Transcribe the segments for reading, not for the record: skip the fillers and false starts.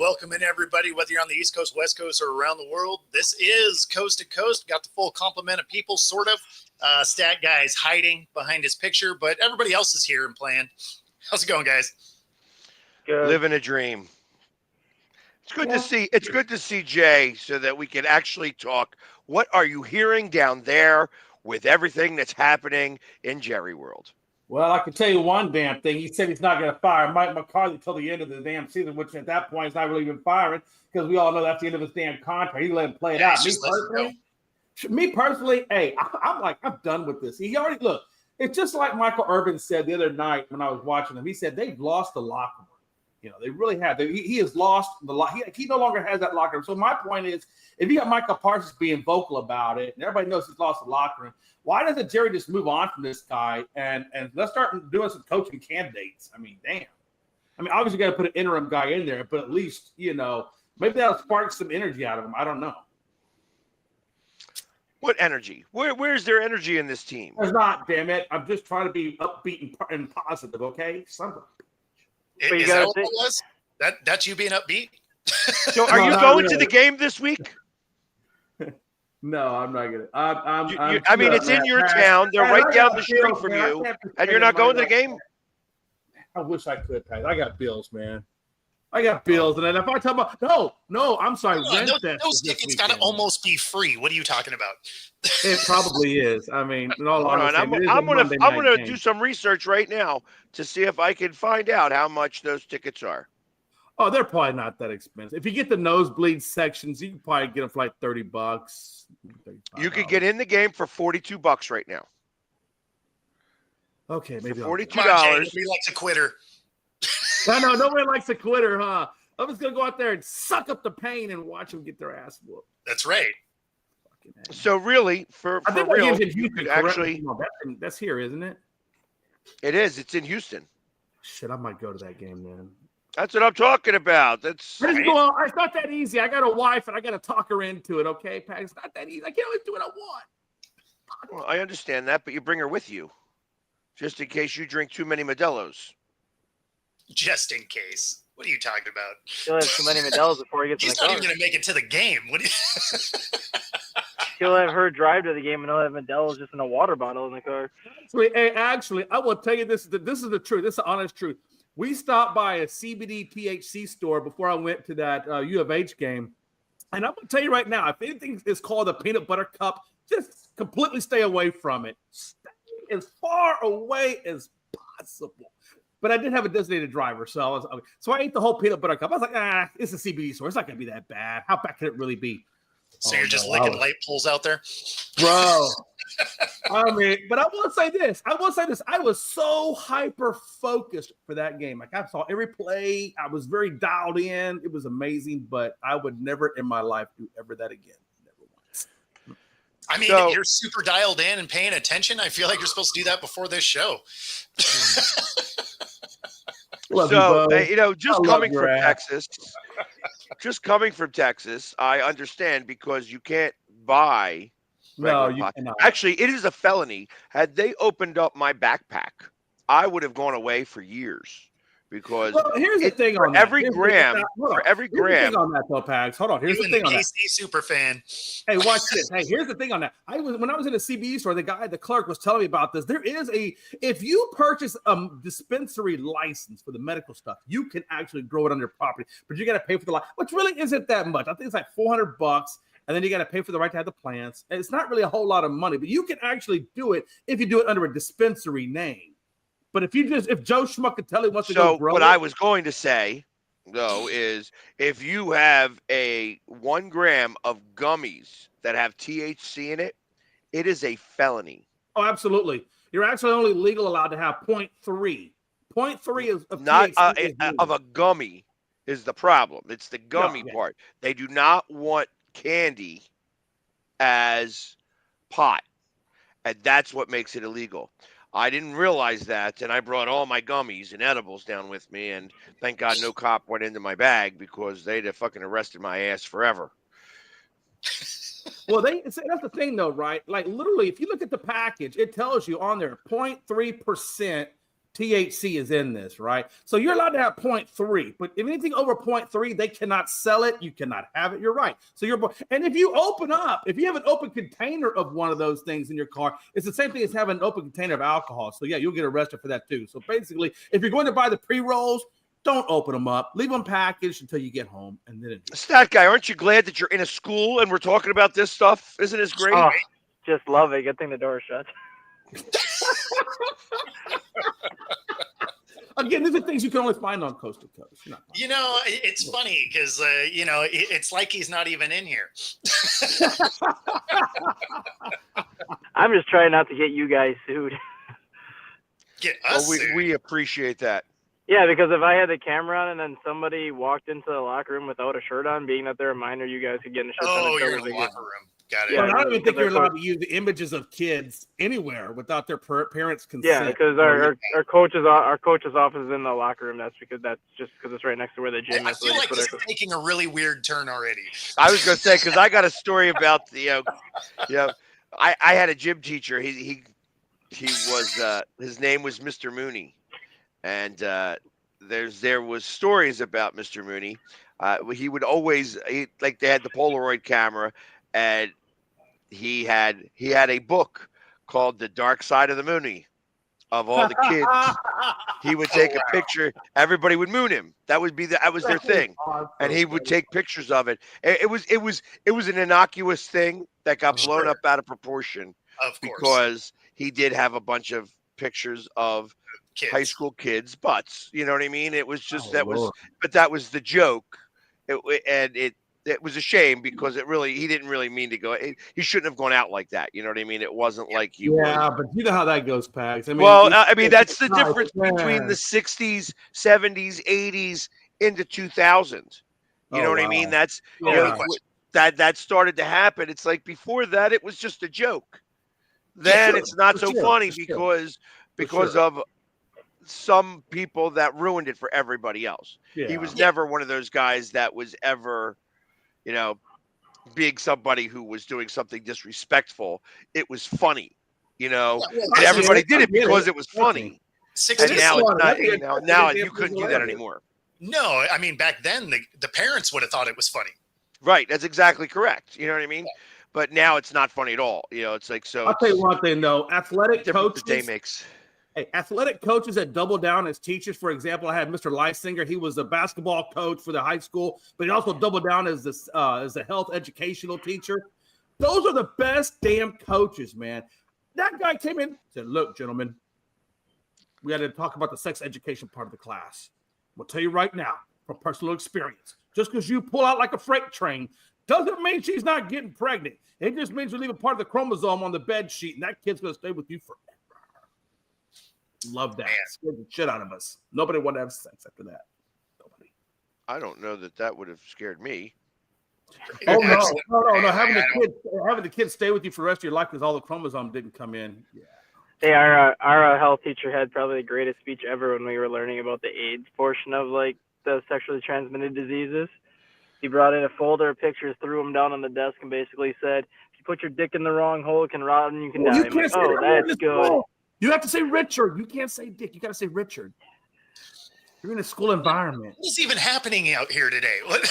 welcome in everybody, whether you're on the East Coast, West Coast, or around the world. This is Coast to Coast. Got the full complement of people, sort of. Stat guy is hiding behind his picture, but everybody else is here and playing. How's it going, guys? Good. Living a dream. It's good to see. It's good to see Jay, so that we can actually talk. What are you hearing down there with everything that's happening in Jerry World? Well, I can tell you one damn thing. He said he's not going to fire Mike McCarthy till the end of the damn season, which at that point is not really even firing because we all know that's the end of his damn contract. He let him play it out. Me personally, hey, I'm done with this. He already look. It's just like Michael Irvin said the other night when I was watching him. He said they've lost the locker room. You know, they really have. He has lost the lock. He no longer has that locker room. So my point is, if you got Michael Parsons being vocal about it, and everybody knows he's lost the locker room, why doesn't Jerry just move on from this guy and let's start doing some coaching candidates? I mean, damn. I mean, obviously you got to put an interim guy in there, but at least, you know, maybe that'll spark some energy out of him. I don't know. What energy? Where's their energy in this team? There's not, damn it. I'm just trying to be upbeat and positive, okay? Something. Is that what it was? That's you being upbeat? So are you going to the game this week? No, I'm not gonna. I mean, it's in your town. They're right down the street from you, and you're not going to the game. I wish I could, Pat. I got bills, man. I got bills, and then if I talk about no, I'm sorry. Those tickets got to almost be free. What are you talking about? It probably is. I mean, in all honesty, I'm gonna do some research right now to see if I can find out how much those tickets are. Oh, they're probably not that expensive. If you get the nosebleed sections, you can probably get them for like $30. You could get in the game for $42 right now. Okay, maybe $42. Nobody likes a quitter. No, nobody likes a quitter, huh? I'm just gonna go out there and suck up the pain and watch them get their ass whooped. That's right. So really, for real, you could actually. That's here, isn't it? It is. It's in Houston. Shit, I might go to that game, man. That's what I'm talking about. It's not that easy. I got a wife and I got to talk her into it. Okay, Pat. It's not that easy. I can't always do what I want. Well, I understand that, but you bring her with you, just in case you drink too many Modelo's. Just in case. What are you talking about? He'll have too many Modelo's before he gets in the car. He's not even going to make it to the game. What? He'll have her drive to the game, and he'll have Modelo's just in a water bottle in the car. Actually, I will tell you this is the truth. This is the honest truth. We stopped by a CBD THC store before I went to that U of H game. And I'm going to tell you right now, if anything is called a peanut butter cup, just completely stay away from it. Stay as far away as possible. But I did have a designated driver, so I ate the whole peanut butter cup. I was like, it's a CBD store. It's not going to be that bad. How bad can it really be? So you're just licking light poles out there? Bro. I mean, but I will say this. I was so hyper-focused for that game. Like, I saw every play. I was very dialed in. It was amazing, but I would never in my life do ever that again. Never once. I mean, you're super dialed in and paying attention. I feel like you're supposed to do that before this show. Just coming from Texas, I understand because you can't buy. No, you cannot. Actually, it is a felony. Had they opened up my backpack, I would have gone away for years. Because here's the thing on every gram on that though, Pags. Hold on. Here's the thing on that. KC super fan. Hey, watch this. Hey, here's the thing on that. When I was in a CBD store, the clerk was telling me about this. There is if you purchase a dispensary license for the medical stuff, you can actually grow it on your property, but you got to pay for the license, which really isn't that much. I think it's like $400. And then you got to pay for the right to have the plants. And it's not really a whole lot of money, but you can actually do it if you do it under a dispensary name. But if Joe Schmuckatelli wants to go grow what I was going to say, though, is if you have a 1 gram of gummies that have THC in it, it is a felony. Oh, absolutely. You're actually only allowed to have 0.3. 0.3 is of not THC of a gummy is the problem. It's the gummy part. They do not want candy as pot, and that's what makes it illegal. I didn't realize that, and I brought all my gummies and edibles down with me, and thank God no cop went into my bag because they'd have fucking arrested my ass forever. Well, that's the thing, though, right? Like, literally, if you look at the package, it tells you on there 0.3% THC is in this, right? So you're allowed to have 0.3, but if anything over 0.3, they cannot sell it. You cannot have it. You're right. So and if you have an open container of one of those things in your car, it's the same thing as having an open container of alcohol. So yeah, you'll get arrested for that too. So basically, if you're going to buy the pre-rolls, don't open them up. Leave them packaged until you get home, and then Stat guy, aren't you glad that you're in a school and we're talking about this stuff? Isn't this great? Oh, just love it. Good thing the door is shut. Again, these are things you can only find on Coast to Coast. You know, it's funny because it's like he's not even in here. I'm just trying not to get you guys sued. Get us sued. We appreciate that. Yeah, because if I had the camera on and then somebody walked into the locker room without a shirt on, being that they're a minor, you guys could get in a shit ton of Oh, you're trouble in the again. locker room. Got it. Yeah, Well, I don't even think you're allowed to use the images of kids anywhere without their parents' consent. Yeah, because our coach's office is in the locker room. That's just because it's right next to where the gym I is. feel like this is taking a really weird turn already. I was going to say, because I got a story about I had a gym teacher. He was his name was Mr. Mooney, and there was stories about Mr. Mooney. He would always like they had the Polaroid camera, and he had a book called The Dark Side of the Mooney. Of all the kids, he would take a picture. Everybody would moon him. That was their thing, and he would take pictures of it. It was an innocuous thing that got blown up out of proportion. Of course, because he did have a bunch of pictures of kids. High school kids' butts. You know what I mean? It was just that was the joke. It was a shame because he didn't really mean to go. He shouldn't have gone out like that. You know what I mean? It wasn't like he was. Yeah, but you know how that goes, Pags. I mean, that's the difference between the 60s, 70s, 80s into 2000. You know what I mean? That's that started to happen. It's like before that, it was just a joke. Then it's not so funny because of some people that ruined it for everybody else. Yeah. He was never one of those guys that was ever, being somebody who was doing something disrespectful. It was funny, and everybody did it because it was funny. And now it's not. Now you couldn't do that anymore. No, I mean back then the parents would have thought it was funny. Right, that's exactly correct. You know what I mean? Yeah. But now it's not funny at all. It's like so. I'll tell you one thing though, athletic coaches. The day makes. Hey, athletic coaches that double down as teachers. For example, I had Mr. Leisinger. He was a basketball coach for the high school, but he also doubled down as a health educational teacher. Those are the best damn coaches, man. That guy came in and said, "Look, gentlemen, we got to talk about the sex education part of the class. We'll tell you right now from personal experience. Just because you pull out like a freight train doesn't mean she's not getting pregnant. It just means you leave a part of the chromosome on the bed sheet, and that kid's going to stay with you forever." Love that. Scared the shit out of us. Nobody wanted to have sex after that. Nobody. I don't know that would have scared me. Oh no! Having the kid stay with you for the rest of your life because all the chromosome didn't come in. Yeah. Hey, our health teacher had probably the greatest speech ever when we were learning about the AIDS portion of like the sexually transmitted diseases. He brought in a folder of pictures, threw them down on the desk, and basically said, "If you put your dick in the wrong hole, it can rot and you can die." You can't say that's good. You have to say Richard. You can't say Dick. You got to say Richard. You're in a school environment. What's even happening out here today? What? We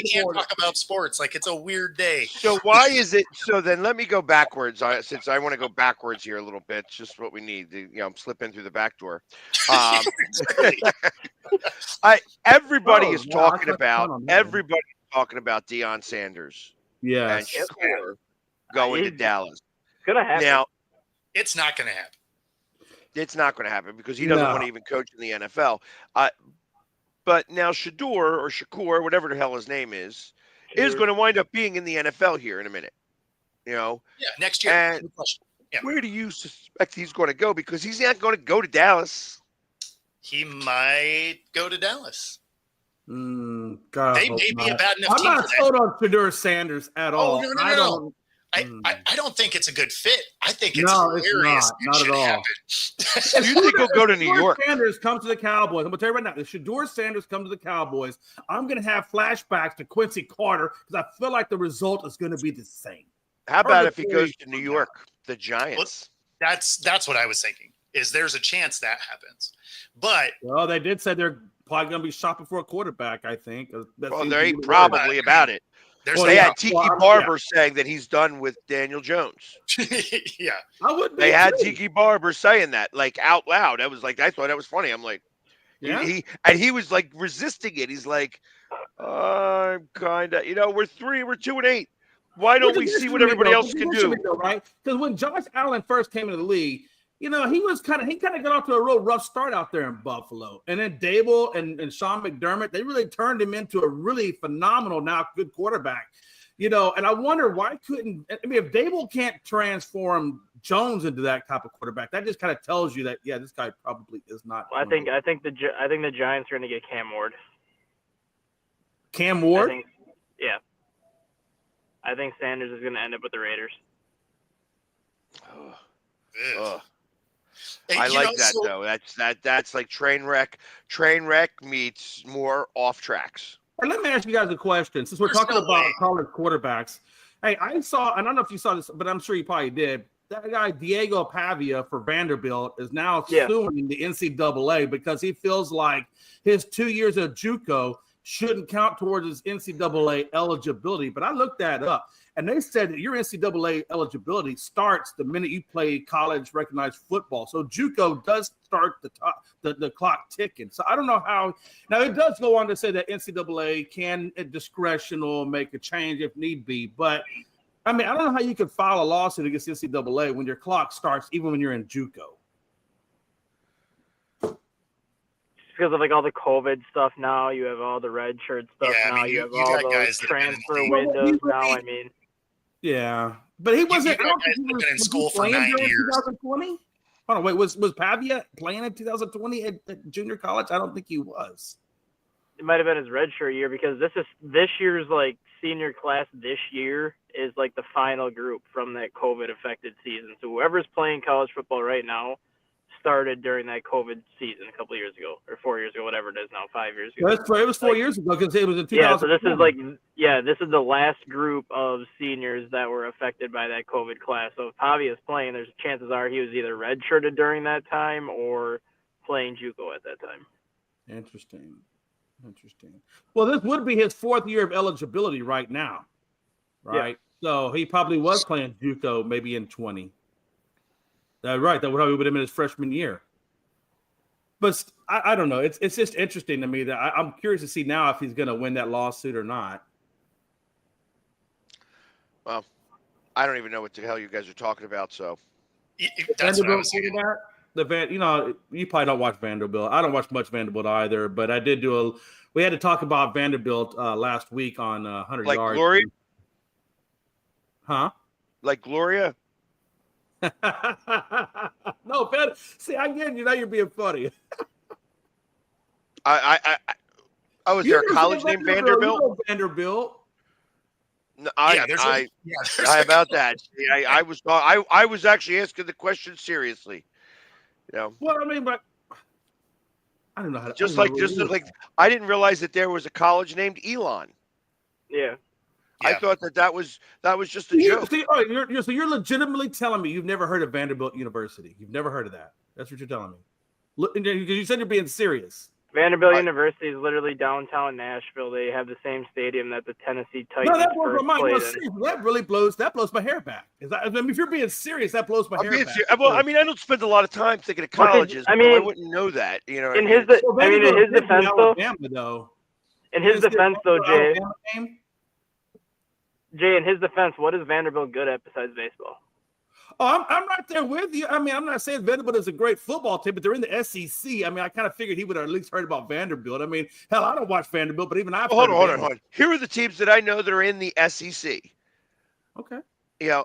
can't talk about sports. Like it's a weird day. So why is it? So then let me go backwards. Since I want to go backwards here a little bit. It's just what we need. I'm slipping through the back door. Everybody is talking about Deion Sanders. Yeah, and Shakur going to Dallas. Could have happened. Now, it's not going to happen. It's not going to happen because he doesn't want to even coach in the NFL. But now Shakur, whatever the hell his name is going to wind up being in the NFL here in a minute. Yeah, next year. And where do you suspect he's going to go? Because he's not going to go to Dallas. He might go to Dallas. God, they may be a bad enough team. I'm not sold on Shedeur Sanders at all. No. I don't think it's a good fit. I think it's hilarious. Not at all. You think he'll go to New York? Sanders comes to the Cowboys. I'm going to tell you right now, if Shedeur Sanders comes to the Cowboys, I'm going to have flashbacks to Quincy Carter because I feel like the result is going to be the same. How about if he goes to New York, the Giants? That's what I was thinking. Is there's a chance that happens, but well, they did say they're probably going to be shopping for a quarterback. I think. Well, they ain't probably about it. They had Tiki Barber saying that he's done with Daniel Jones. Yeah, I would. They had Tiki Barber saying that like out loud. I was like, I thought that was funny. I'm like, yeah. He was like resisting it. He's like, I'm kind of, we're 2-8. Why don't we see what everybody else can do? Right? Because when Josh Allen first came into the league, he kind of got off to a real rough start out there in Buffalo. And then Dable and Sean McDermott, they really turned him into a really phenomenal, now good quarterback. And I wonder why if Dable can't transform Jones into that type of quarterback, that just kind of tells you that, yeah, this guy probably is not. Well, I think the Giants are going to get Cam Ward. Cam Ward? I think Sanders is going to end up with the Raiders. I like that though. That's like train wreck. Train wreck meets more off tracks. And let me ask you guys a question. Since we're talking about college quarterbacks, hey, I don't know if you saw this, but I'm sure you probably did. That guy Diego Pavia for Vanderbilt is now suing the NCAA because he feels like his 2 years of JUCO shouldn't count towards his NCAA eligibility. But I looked that up, and they said that your NCAA eligibility starts the minute you play college recognized football. So JUCO does start the clock ticking. So I don't know how. Now, it does go on to say that NCAA can, at discretion, or make a change if need be. But, I mean, I don't know how you can file a lawsuit against NCAA when your clock starts, even when you're in JUCO. Because of like all the COVID stuff now, you have all the red shirt stuff now. You have all those transfer windows now. I mean, yeah, but he wasn't. Been in school for 9 years. 2020. Hold on, wait. Was Pavia playing in 2020 at junior college? I don't think he was. It might have been his red shirt year because this year's like senior class. This year is like the final group from that COVID affected season. So whoever's playing college football right now started during that COVID season a couple of years ago, or 4 years ago, whatever it is now, 5 years ago. That's right. It was 4 years ago because it was in 2000. Yeah, so this is the last group of seniors that were affected by that COVID class. So if Pavia is playing, there's chances are he was either redshirted during that time or playing JUCO at that time. Interesting. Well, this would be his 4th year of eligibility right now, right? Yeah. So he probably was playing JUCO maybe in 20. Right, that would have been his freshman year. But I don't know. It's just interesting to me that I'm curious to see now if he's going to win that lawsuit or not. Well, I don't even know what the hell you guys are talking about. So that's what I was saying. You probably don't watch Vanderbilt. I don't watch much Vanderbilt either. But I did we had to talk about Vanderbilt last week on 100 like yards. Gloria? Huh? Like Gloria? No, Ben. See, I get you. Now you're being funny. Was there a college named Vanderbilt? Vanderbilt. No, how about that? I was actually asking the question seriously. Well, I mean, but I don't know how to. I didn't realize that there was a college named Elon. Yeah. I thought that was just a joke. So you're legitimately telling me you've never heard of Vanderbilt University? You've never heard of that? That's what you're telling me. You said you're being serious. Vanderbilt University is literally downtown Nashville. They have the same stadium that the Tennessee Titans first played in. That really blows my hair back. If you're being serious, that blows my hair back. Well, I mean, I don't spend a lot of time thinking of colleges. I wouldn't know that. In his defense, though, Jay. Jay, in his defense, what is Vanderbilt good at besides baseball? Oh, I'm right there with you. I mean, I'm not saying Vanderbilt is a great football team, but they're in the SEC. I mean, I kind of figured he would have at least heard about Vanderbilt. I mean, hell, I don't watch Vanderbilt, but even I've hold on. Here are the teams that I know that are in the SEC. Okay.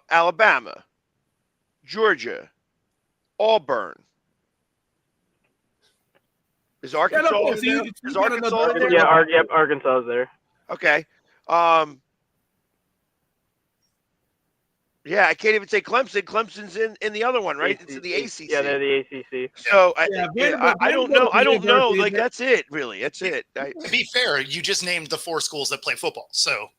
Alabama, Georgia, Auburn. Is Arkansas there? Is Arkansas there? Yeah, Arkansas is there. Okay. Yeah, I can't even say Clemson. Clemson's in the other one, right? It's in the ACC. Yeah, they're the ACC. So I don't know. I don't know. Like that's it, really. That's it. To be fair, you just named the 4 schools that play football. So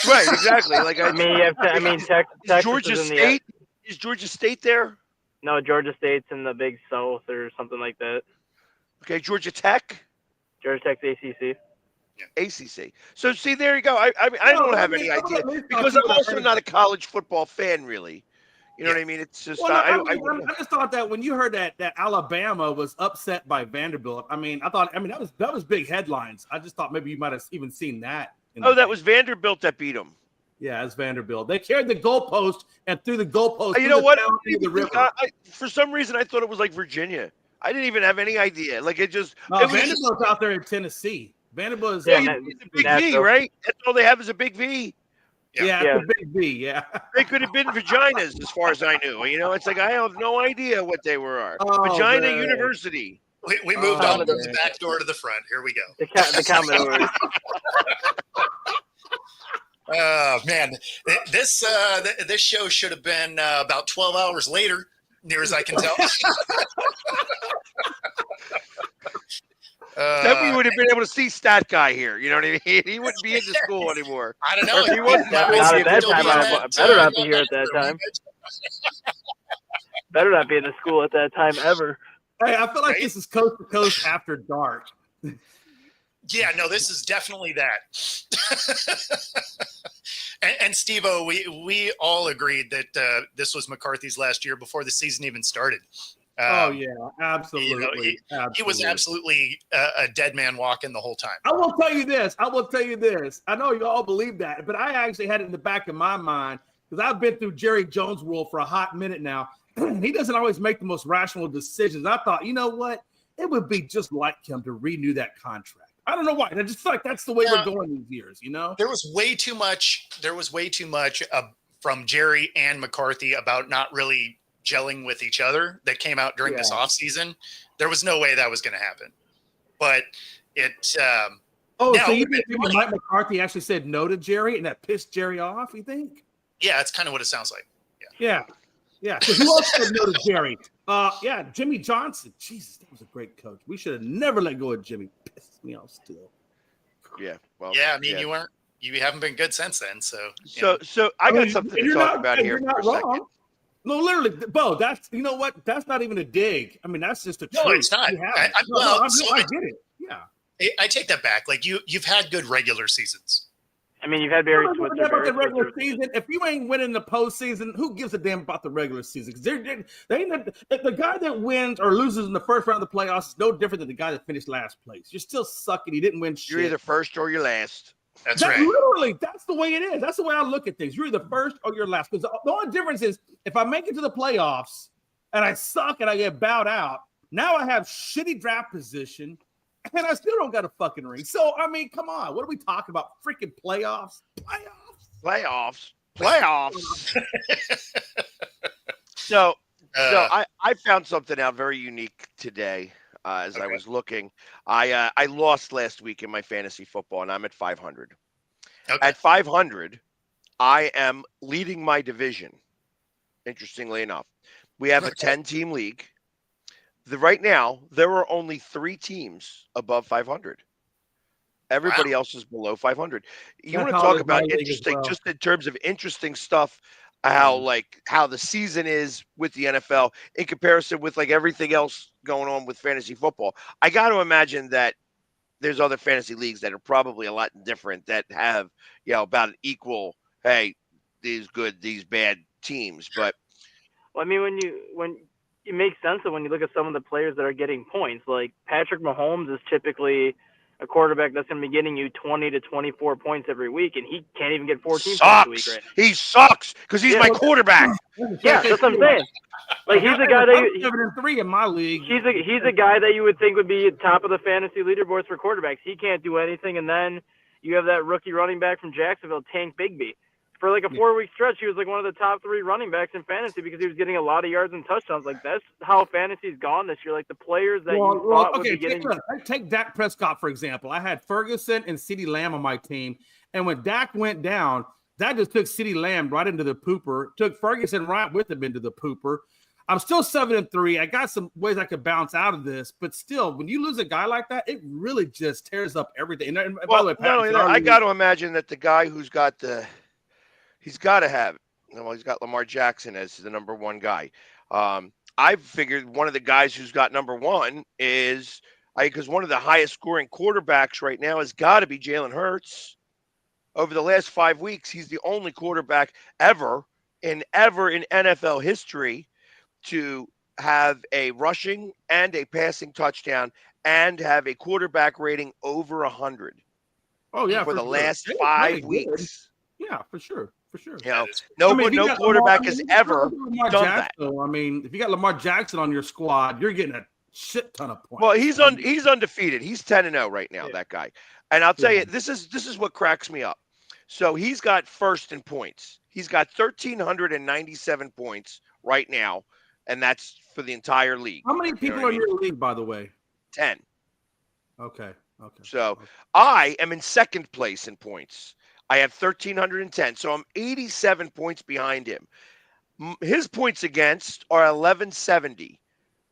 Right, exactly. Like I mean, Texas Georgia is in State. Is Georgia State there? No, Georgia State's in the Big South or something like that. Okay, Georgia Tech. Georgia Tech's ACC. ACC. So see, there you go. I don't have any idea because I'm also not a college football fan, really. You know what I mean? It's just I just thought that when you heard that Alabama was upset by Vanderbilt, I thought that was big headlines. I just thought maybe you might have even seen that. That was Vanderbilt that beat them. Yeah, it's Vanderbilt. They carried the goalpost and threw the goalpost. You know what? The river. For some reason, I thought it was like Virginia. I didn't even have any idea. Like it just. No, Vanderbilt's out there in Tennessee. Vanderbilt is it's a big V, right? That's all they have is a big V. Yeah. It's a big V. Yeah. They could have been vaginas, as far as I knew. You know, it's like I have no idea what they were. Vagina man. University. We moved on from the back door to the front. Here we go. The Commodores. Man, this show should have been about 12 hours later, near as I can tell. Then we would have been able to see Stat Guy here. You know what I mean? He wouldn't be in the school anymore. I don't know. If he wasn't not at that time. I better not be here at that time. Better not be in the school at that time ever. Hey, I feel like this is Coast to Coast after dark. Yeah, no, this is definitely that. and Steve-O, we all agreed that this was McCarthy's last year before the season even started. Yeah, absolutely. He was absolutely a dead man walking the whole time. I will tell you this. I know you all believe that, but I actually had it in the back of my mind because I've been through Jerry Jones' world for a hot minute now. He doesn't always make the most rational decisions. I thought, you know what? It would be just like him to renew that contract. I don't know why. I just feel like that's the way we're going these years, you know? There was way too much from Jerry and McCarthy about not really gelling with each other that came out during this offseason. There was no way that was going to happen. But it so you think Mike McCarthy actually said no to Jerry and that pissed Jerry off, you think? Yeah, that's kind of what it sounds like. Yeah. So who else said no to Jerry? Jimmy Johnson. Jesus, that was a great coach. We should have never let go of Jimmy. Pissed me off still. Yeah. Well. Yeah, I mean, you haven't been good since then. So I got something to talk about here for a second. No, literally, Bo. That's That's not even a dig. I mean, that's just a truth. No, it's not. I get it. Yeah. I take that back. Like you've had good regular seasons. I mean, you've had Barry Switzer. About the regular season. If you ain't winning the postseason, who gives a damn about the regular season? Because the guy that wins or loses in the first round of the playoffs is no different than the guy that finished last place. You're still sucking. He didn't win shit. You're either first or you're last. That's right. Literally, that's the way it is. That's the way I look at things. You're either first or you're last. Because the only difference is if I make it to the playoffs and I suck and I get bowed out, now I have shitty draft position. And I still don't got a fucking ring. So, I mean, come on. What are we talking about? Freaking playoffs? So I found something out very unique today as I was looking. I lost last week in my fantasy football, and I'm at 500. Okay. At 500, I am leading my division, interestingly enough. We have a 10-team league. Right now, there are only 3 teams above 500. Everybody else is below 500. You want to talk about interesting, just in terms of interesting stuff, how the season is with the NFL in comparison with like everything else going on with fantasy football. I got to imagine that there's other fantasy leagues that are probably a lot different that have, about an equal, hey, these good, these bad teams. But well, I mean, when it makes sense that when you look at some of the players that are getting points, like Patrick Mahomes is typically a quarterback that's going to be getting you 20 to 24 points every week, and he can't even get 14 points a week right now. He sucks because he's my quarterback. Yeah, that's what I'm saying. Like he's a guy that 7-3 in my league. He's a guy that you would think would be at top of the fantasy leaderboards for quarterbacks. He can't do anything, and then you have that rookie running back from Jacksonville, Tank Bigsby. For like a 4-week stretch, he was like one of the top 3 running backs in fantasy because he was getting a lot of yards and touchdowns. Like that's how fantasy's gone this year. Like the players that you thought would be getting. Take Dak Prescott for example. I had Ferguson and CeeDee Lamb on my team, and when Dak went down, that just took CeeDee Lamb right into the pooper. Took Ferguson right with him into the pooper. I'm still 7-3. I got some ways I could bounce out of this, but still, when you lose a guy like that, it really just tears up everything. And by the way, not only that, I got to imagine that the guy who's got he's got to have, he's got Lamar Jackson as the number one guy. I figured one of the guys who's got number one is because one of the highest scoring quarterbacks right now has got to be Jalen Hurts. Over the last 5 weeks, he's the only quarterback ever in NFL history to have a rushing and a passing touchdown and have a quarterback rating over 100. Oh yeah, for the last 5 weeks. Yeah, for sure. No quarterback has ever done that. I mean, if you got Lamar Jackson on your squad, you're getting a shit ton of points. Well, he's undefeated. He's 10-0 right now, that guy. And I'll tell you, this is what cracks me up. So he's got first in points. He's got 1,397 points right now, and that's for the entire league. How many people are in your league, by the way? 10. Okay. So I am in second place in points. I have 1,310, so I'm 87 points behind him. His points against are 1,170.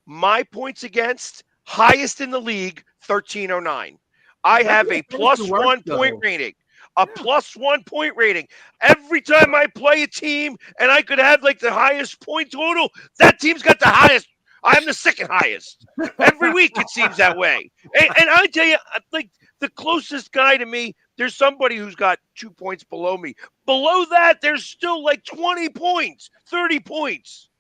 My points against, highest in the league, 1,309. I have a +1 point rating. +1 point rating. Every time I play a team and I could have like the highest point total, that team's got the highest. I'm the second highest. Every week it seems that way. And I tell you, like the closest guy to me, there's somebody who's got 2 points below me. Below that, there's still like 20 points, 30 points.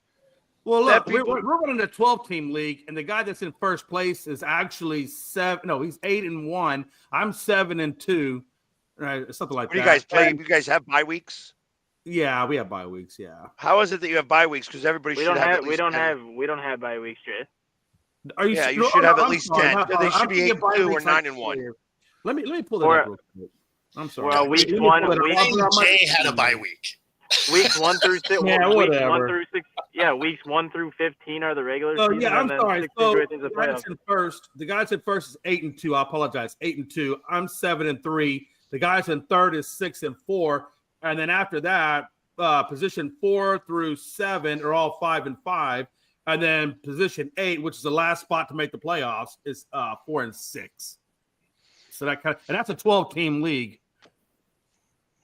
Well, look, we're running a 12-team league, and the guy that's in first place is actually 7. No, he's 8-1. I'm 7-2. Right, something like that. You guys play? You guys have bye weeks? Yeah, we have bye weeks. Yeah. How is it that you have bye weeks? Because everybody should have. We don't have bye weeks, Jay. Are you? Yeah, you should have at least 10. They should be 8-2 or 9-1. Let me pull that up real quick. I'm sorry. Well, week one. Jay had a bye week. Weeks 1 through 6. Yeah, whatever. Weeks 1 through 15 are the regular season. Yeah, I'm sorry. So the guys in first is 8-2. I apologize. 8-2. I'm 7-3. The guys in third is 6-4, and then after that, position 4 through 7 are all 5-5, and then position 8, which is the last spot to make the playoffs, is 4-6. So that's a 12-team league.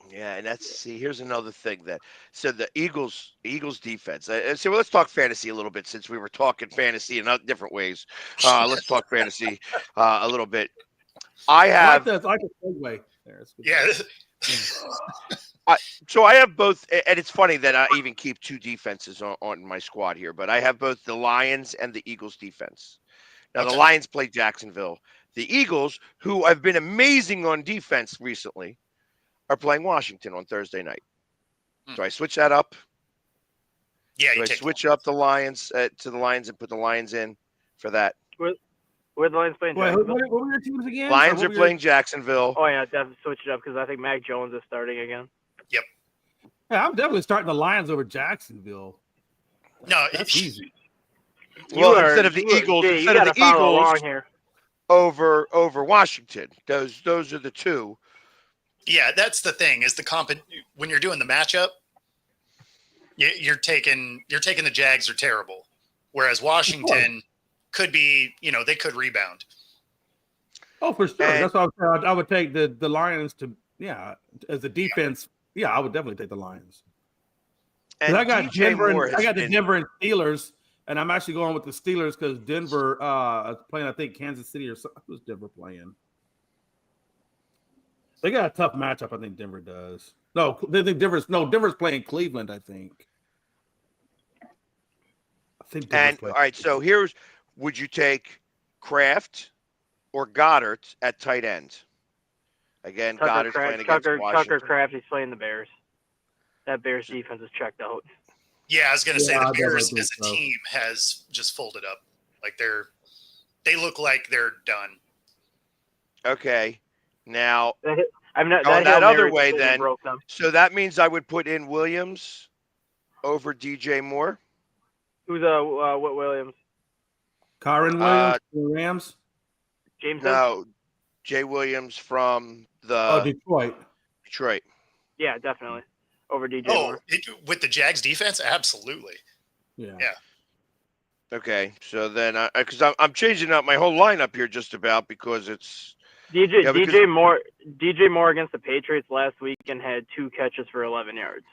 Yeah, and here's another thing so the Eagles defense. So let's talk fantasy a little bit since we were talking fantasy in different ways. Let's talk fantasy a little bit. I like a segue. Yeah. So I have both, and it's funny that I even keep two defenses on my squad here, but I have both the Lions and the Eagles defense. Now, the Lions play Jacksonville. The Eagles, who have been amazing on defense recently, are playing Washington on Thursday night. Do I switch that up? Yeah, Do I switch up the Lions to the Lions and put the Lions in for that? Where the Lions playing? What were your teams again? Lions are playing Jacksonville. Oh yeah, definitely switch it up because I think Mac Jones is starting again. Yep. Yeah, I'm definitely starting the Lions over Jacksonville. No, that's easy. Well, instead of the Eagles over Washington, those are the two. Yeah, that's the thing is when you're doing the matchup, you're taking the Jags are terrible, whereas Washington could be, they could rebound. Oh, for sure. That's why I would take the Lions as a defense. Yeah, I would definitely take the Lions. And I got the Denver and Steelers, and I'm actually going with the Steelers because Denver is playing, I think, Kansas City or something. Who's Denver playing? They got a tough matchup, I think Denver does. No, they think Denver's playing Cleveland, I think. All right, so would you take Kraft or Goddard at tight end? Again, Goddard's playing against Washington. Tucker Kraft is playing the Bears. That Bears defense is checked out. Yeah, I was going to say the Bears as a team has just folded up. Like they look like they're done. Okay, now I'm not going that other way then. So that means I would put in Williams over DJ Moore. Who's what Williams? Kyron Williams from the Rams. James. No, Jay Williams from the Detroit. Yeah, definitely over DJ Moore. With the Jags defense, absolutely. Yeah. Okay, so then because I'm changing up my whole lineup here just about because it's DJ Moore against the Patriots last weekend had 2 catches for 11 yards,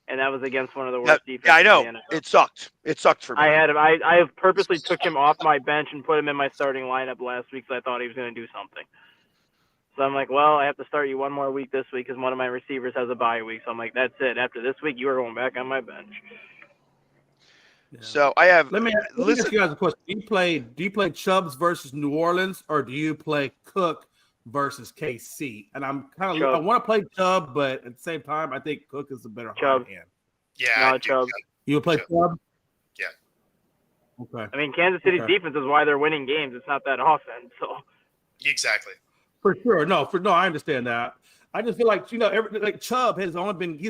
and that was against one of the worst defenses. Yeah, I know. in the NFL. It sucked. It sucked for me. I have purposely took him off my bench and put him in my starting lineup last week because I thought he was going to do something. So I'm like, well, I have to start you one more week this week because one of my receivers has a bye week. So I'm like, that's it. After this week, you are going back on my bench. Yeah. So I have. Let me ask you guys a question. Do you play Chubbs versus New Orleans, or do you play Cook versus KC? And I'm kind of I want to play Chubb, but at the same time, I think Cook is the better hand. Yeah, Chubb. You would play Chubb? Yeah. Okay. I mean, Kansas City's defense is why they're winning games. It's not that offense. So. Exactly. For sure. No, I understand that. I just feel like, like Chubb he's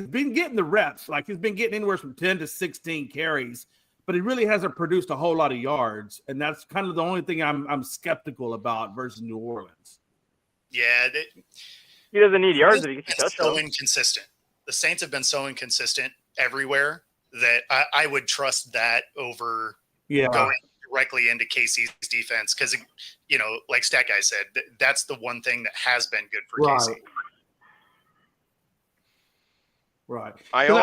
been getting the reps. Like he's been getting anywhere from 10 to 16 carries, but he really hasn't produced a whole lot of yards. And that's kind of the only thing I'm skeptical about versus New Orleans. Yeah. He doesn't need yards if he gets touchdowns. So inconsistent. The Saints have been so inconsistent everywhere that I would trust that over going directly into KC's defense because, like Stat Guy said, that's the one thing that has been good for KC. Right. I feel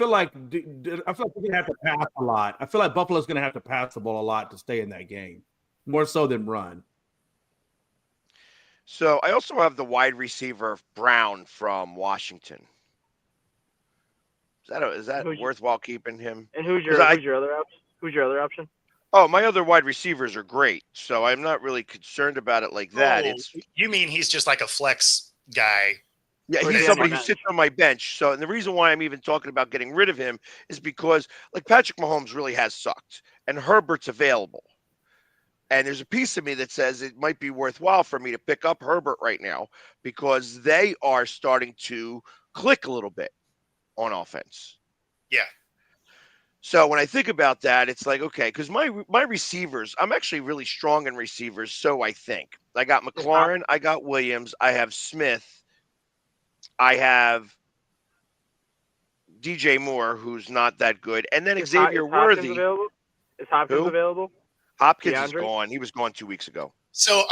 like we're gonna have to pass a lot. I feel like Buffalo's gonna have to pass the ball a lot to stay in that game, more so than run. So I also have the wide receiver Brown from Washington. Is that worthwhile keeping him? And who's your other option? Who's your other option? Oh, my other wide receivers are great, so I'm not really concerned about it like that. You mean he's just like a flex guy? Yeah, he's somebody who sits on my bench. So, and the reason why I'm even talking about getting rid of him is because, like, Patrick Mahomes really has sucked, and Herbert's available. And there's a piece of me that says it might be worthwhile for me to pick up Herbert right now because they are starting to click a little bit on offense. Yeah. So when I think about that, it's like, okay, because my receivers, I'm actually really strong in receivers, so I think. I got McLaurin, I got Williams, I have Smith, I have DJ Moore, who's not that good, and then Xavier Worthy. Is Hopkins available? Hopkins is gone. He was gone 2 weeks ago. So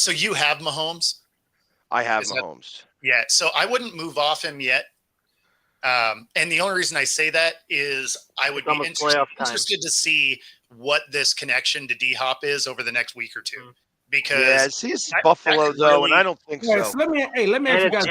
you have Mahomes? I have Mahomes. Yeah, so I wouldn't move off him yet. And the only reason I say that is I would be interested to see what this connection to D-Hop is over the next week or two. Because he's Buffalo though, and I don't think so. So let me ask you guys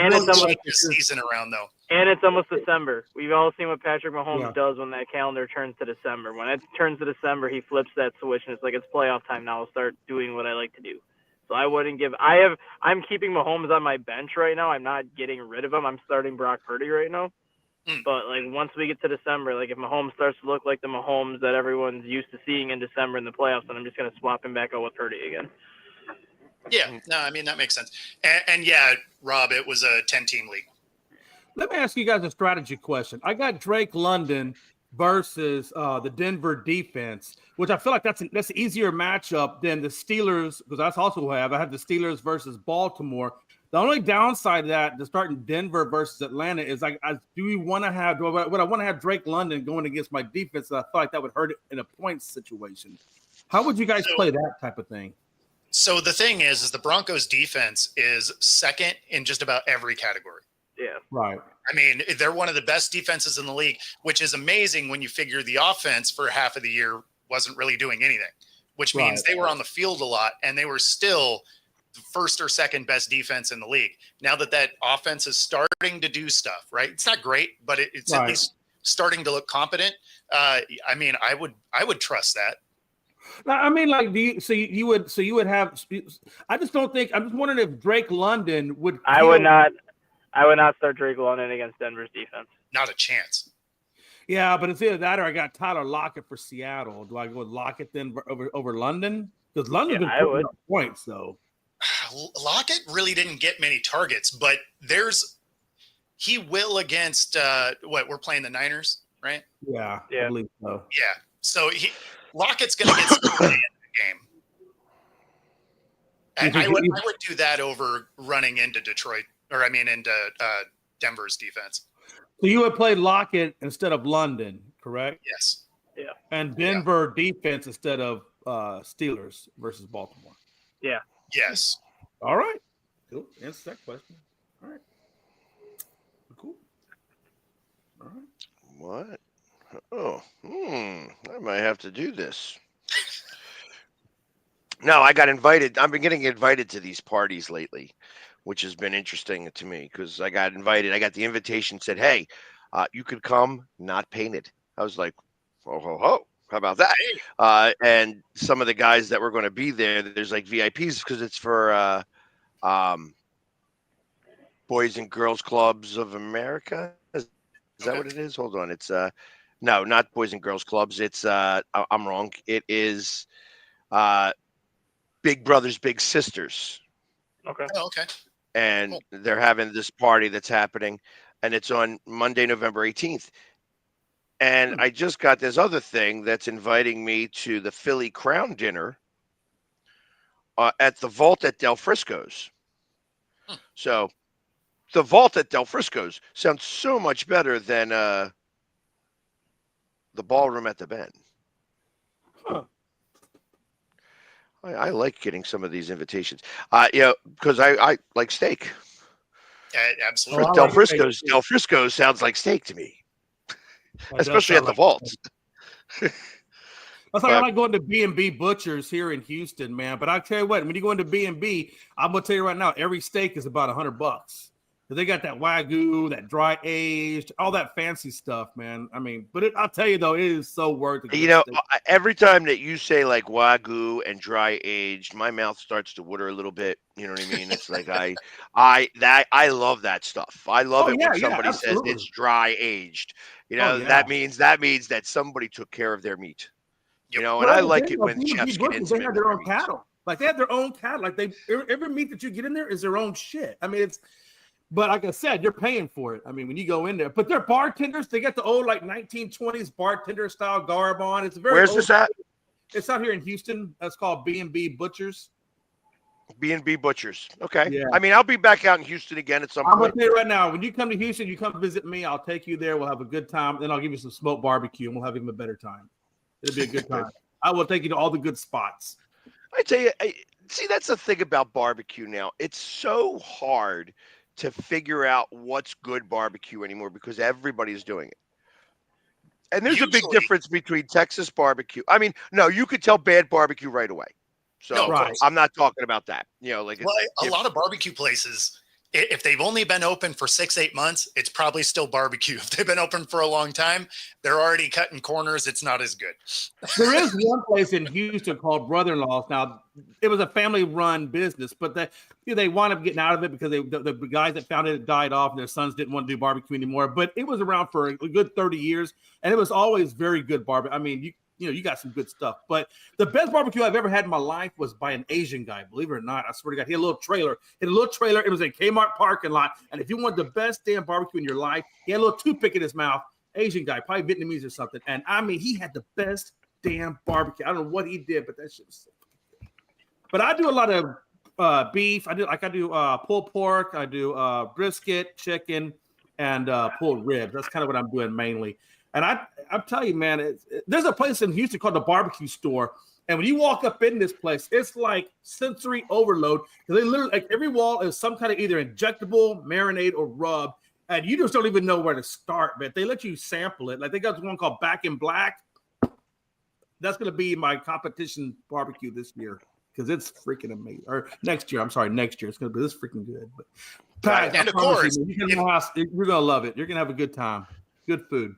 this season around though. And it's almost December. We've all seen what Patrick Mahomes does when that calendar turns to December. When it turns to December, he flips that switch, and it's like it's playoff time now. I'll start doing what I like to do. So I wouldn't give. I'm keeping Mahomes on my bench right now. I'm not getting rid of him. I'm starting Brock Purdy right now. But like once we get to December, like if Mahomes starts to look like the Mahomes that everyone's used to seeing in December in the playoffs, then I'm just gonna swap him back out with Purdy again. Yeah, no, I mean that makes sense. And yeah, Rob, it was a 10-team league. Let me ask you guys a strategy question. I got Drake London versus the Denver defense, which I feel like that's an easier matchup than the Steelers, because that's also who I have the Steelers versus Baltimore. The only downside of that, to starting Denver versus Atlanta, is would I want to have Drake London going against my defense? I feel like that would hurt it in a points situation. How would you guys play that type of thing? So the thing is the Broncos defense is second in just about every category. Yeah. Right. I mean, they're one of the best defenses in the league, which is amazing when you figure the offense for half of the year wasn't really doing anything, which means they were on the field a lot and they were still the first or second best defense in the league. Now that offense is starting to do stuff, right? It's not great, but it's at least starting to look competent. I mean, I would trust that. I mean, like, you would have. I just don't think. I'm just wondering if Drake London would. I would not start Drake London against Denver's defense. Not a chance. Yeah, but it's either that or I got Tyler Lockett for Seattle. Do I go with Lockett then over London? Because London's been putting up points, though. Lockett really didn't get many targets, but he will against we're playing the Niners, right? Yeah, I believe so. Yeah, so Lockett's going to get some in the game. I would do that over running into Detroit, into Denver's defense. So you would play Lockett instead of London, correct? Yes. Yeah. And Denver defense instead of Steelers versus Baltimore. Yeah. Yes. All right. Cool. Answer that question. All right. Cool. All right. What? Oh, I might have to do this. No, I got invited. I've been getting invited to these parties lately, which has been interesting to me because I got invited. I got the invitation, said, hey, you could come, not painted. I was like, ho, ho, ho. How about that? And some of the guys that were going to be there, there's like VIPs because it's for Boys and Girls Clubs of America. Is that what it is? Hold on. It's no, not Boys and Girls Clubs. It's I'm wrong. It is Big Brothers Big Sisters. Okay. Oh, okay. And Cool. they're having this party that's happening, and it's on Monday, November 18th. And I just got this other thing that's inviting me to the Philly Crown dinner at the Vault at Del Frisco's. So the Vault at Del Frisco's sounds so much better than the ballroom at the Bend. Huh. I like getting some of these invitations. Because I like steak. Absolutely. Oh, I Del like Frisco's. steak, too. Del Frisco's sounds like steak to me, That does especially at sound the like Vault. steak. That's like I like going to B&B Butchers here in Houston, man. But I tell you what, when you go into B&B, I'm gonna tell you right now, every steak is about $100. They got that Wagyu, that dry aged, all that fancy stuff, man. I mean, but I'll tell you though, it is so worth it. You know, every time that you say like Wagyu and dry aged, my mouth starts to water a little bit. You know what I mean? It's like I love that stuff. I love it when somebody says it's dry aged. You know, that means that somebody took care of their meat. You know, and I like it when chefs get intimate. They have their own cattle. Like they have their own cattle. Like every meat that you get in there is their own shit. I mean, but like I said, you're paying for it. I mean, when you go in there, but they're bartenders. They get the old like 1920s bartender style garb on. It's very. Where's this at? It's out here in Houston. That's called B&B Butchers. B&B Butchers. Okay. Yeah. I mean, I'll be back out in Houston again at some point. I'm gonna tell you right now, when you come to Houston, you come visit me. I'll take you there. We'll have a good time. Then I'll give you some smoked barbecue, and we'll have even a better time. It'll be a good time. I will take you to all the good spots. I tell you, see, that's the thing about barbecue now. It's so hard to figure out what's good barbecue anymore because everybody's doing it. And there's a big difference between Texas barbecue. I mean, no, you could tell bad barbecue right away. So I'm not talking about that. You know, like a lot of barbecue places, if they've only been open for 6-8 months, it's probably still barbecue. If they've been open for a long time, they're already cutting corners. It's not as good. There is one place in Houston called Brother-in-Law's. Now, it was a family-run business, but they wound up getting out of it because the guys that founded it died off, and their sons didn't want to do barbecue anymore. But it was around for a good 30 years, and it was always very good barbecue. I mean, you got some good stuff. But the best barbecue I've ever had in my life was by an Asian guy. Believe it or not, I swear to God, he had a little trailer. It was in Kmart parking lot. And if you want the best damn barbecue in your life, he had a little toothpick in his mouth. Asian guy, probably Vietnamese or something. And I mean, he had the best damn barbecue. I don't know what he did, but that shit was so good. But I do a lot of beef. I do pulled pork. I do brisket, chicken, and pulled ribs. That's kind of what I'm doing mainly. And I'm telling you, man, there's a place in Houston called the Barbecue Store. And when you walk up in this place, it's like sensory overload. Because they literally, like every wall is some kind of either injectable, marinade, or rub. And you just don't even know where to start, man. They let you sample it. Like they got one called Back in Black. That's going to be my competition barbecue this year. Because it's freaking amazing. Or next year. I'm sorry, next year. It's going to be this freaking good. But Pat, and of course, you're going to love it. You're going to have a good time. Good food.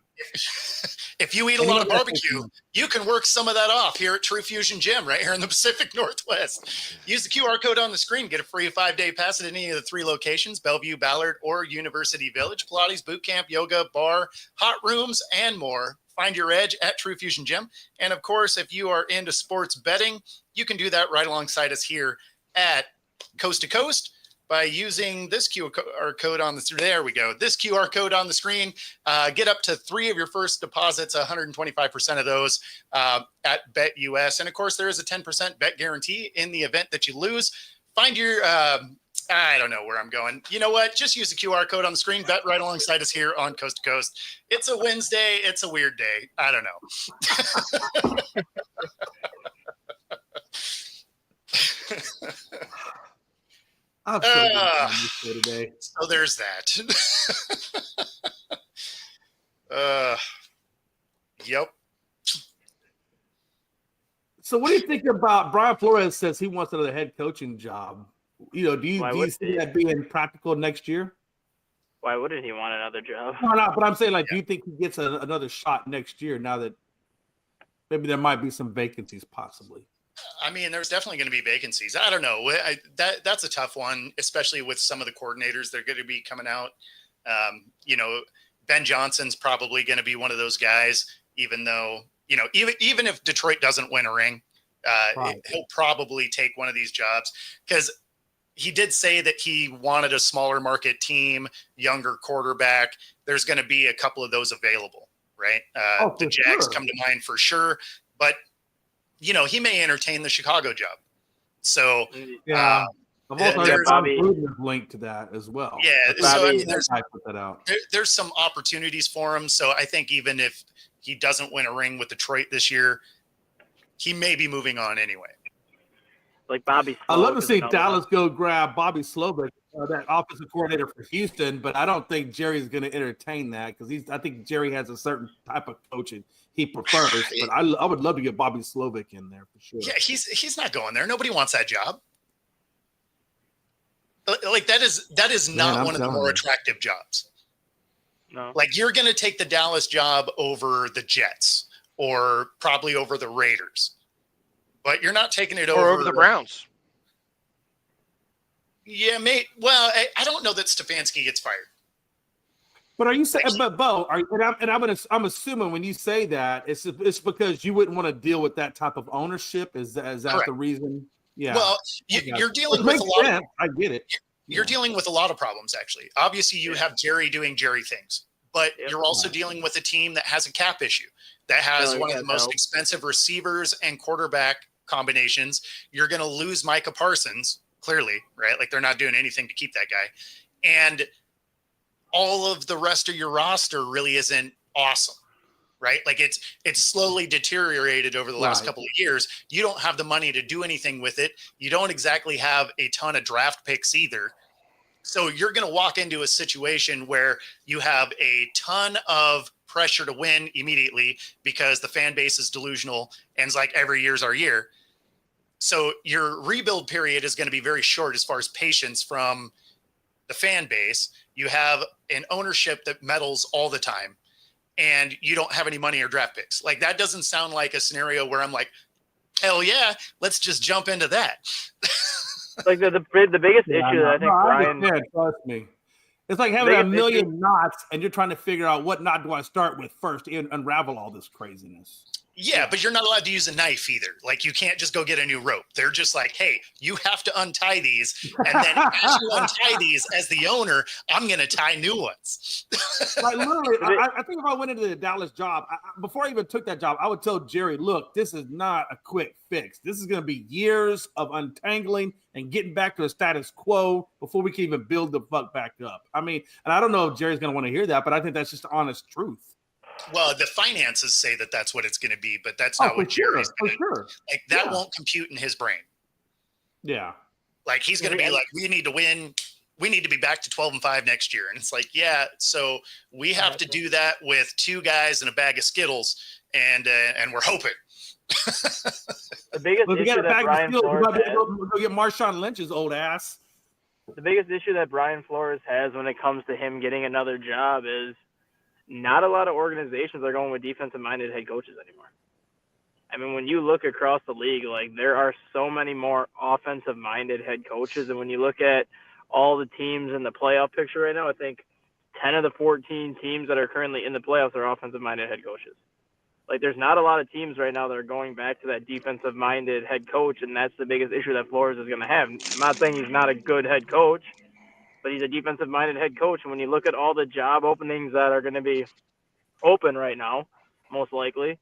If you eat a lot of barbecue, you can work some of that off here at True Fusion Gym right here in the Pacific Northwest. Use the QR code on the screen. Get a free 5-day pass at any of the 3 locations, Bellevue, Ballard, or University Village. Pilates, boot camp, yoga, bar, hot rooms, and more. Find your edge at True Fusion Gym. And, of course, if you are into sports betting, you can do that right alongside us here at Coast to Coast by using this QR code on the there we go. This QR code on the screen. Get up to 3 of your first deposits, 125% of those at BetUS. And of course, there is a 10% bet guarantee in the event that you lose. find your. I don't know where I'm going. You know what? Just use the QR code on the screen. Bet right alongside us here on Coast to Coast. It's a Wednesday. It's a weird day. I don't know. I'm so good today. So there's that. Yep. So what do you think about Brian Flores says he wants another head coaching job? Do you see that being practical next year? Why wouldn't he want another job? No, but I'm saying, do you think he gets another shot next year now that maybe there might be some vacancies possibly? I mean, there's definitely going to be vacancies. I don't know. That's a tough one, especially with some of the coordinators that are going to be coming out. Ben Johnson's probably going to be one of those guys, even though, even if Detroit doesn't win a ring, he'll probably take one of these jobs because he did say that he wanted a smaller market team, younger quarterback. There's going to be a couple of those available, right? The Jags come to mind for sure, but he may entertain the Chicago job. So yeah, I've also heard Bobby linked to that as well. Yeah, so I mean, there's some opportunities for him. So I think even if he doesn't win a ring with Detroit this year, he may be moving on anyway. Like Bobby Slovic. I'd love to see Dallas go grab Bobby Slovic, that offensive coordinator for Houston, but I don't think Jerry's going to entertain that because I think Jerry has a certain type of coaching he prefers. But I would love to get Bobby Slovic in there for sure. Yeah, he's not going there. Nobody wants that job. Like that is not one of the more attractive jobs. No. Like you're going to take the Dallas job over the Jets or probably over the Raiders. But you're not taking it over the Browns. Yeah, mate. Well, I don't know that Stefanski gets fired. But are you saying, but Bo, I'm assuming when you say that, it's because you wouldn't want to deal with that type of ownership. Is that Correct. The reason? Yeah. Well, you're dealing with a lot. I get it. You're dealing with a lot of problems, actually. Obviously, you have Jerry doing Jerry things, but you're also dealing with a team that has a cap issue, that has one of the most expensive receivers and quarterback combinations. You're going to lose Micah Parsons, clearly, right? Like they're not doing anything to keep that guy. And all of the rest of your roster really isn't awesome, right? Like it's slowly deteriorated over the last couple of years. You don't have the money to do anything with it. You don't exactly have a ton of draft picks either. So you're going to walk into a situation where you have a ton of pressure to win immediately because the fan base is delusional and it's like every year's our year. So your rebuild period is going to be very short as far as patience from the fan base. You have an ownership that meddles all the time and you don't have any money or draft picks. Like that doesn't sound like a scenario where I'm like, hell yeah, let's just jump into that. Like the biggest issue that I think Brian, trust me. It's like having a million knots and you're trying to figure out what knot do I start with first and unravel all this craziness. Yeah, but you're not allowed to use a knife either. Like you can't just go get a new rope. They're just like, hey, you have to untie these. And then as you untie these as the owner, I'm going to tie new ones. Like literally, I think if I went into the Dallas job, before I even took that job, I would tell Jerry, look, this is not a quick fix. This is going to be years of untangling and getting back to a status quo before we can even build the fuck back up. I mean, and I don't know if Jerry's going to want to hear that, but I think that's just the honest truth. Well, the finances say that that's what it's going to be, but that's not what Jerry's going to do. Like that won't compute in his brain. Yeah. Like he's going to be like, we need to win. We need to be back to 12-5 next year. And it's like, yeah, so we have to do that with 2 guys and a bag of Skittles and we're hoping. The biggest issue that Brian Flores has, go get Marshawn Lynch's old ass. The biggest issue that Brian Flores has when it comes to him getting another job is not a lot of organizations are going with defensive-minded head coaches anymore. I mean, when you look across the league, like there are so many more offensive-minded head coaches, and when you look at all the teams in the playoff picture right now, I think 10 of the 14 teams that are currently in the playoffs are offensive-minded head coaches. Like there's not a lot of teams right now that are going back to that defensive-minded head coach, and that's the biggest issue that Flores is going to have. I'm not saying he's not a good head coach, but he's a defensive-minded head coach. And when you look at all the job openings that are going to be open right now, most likely,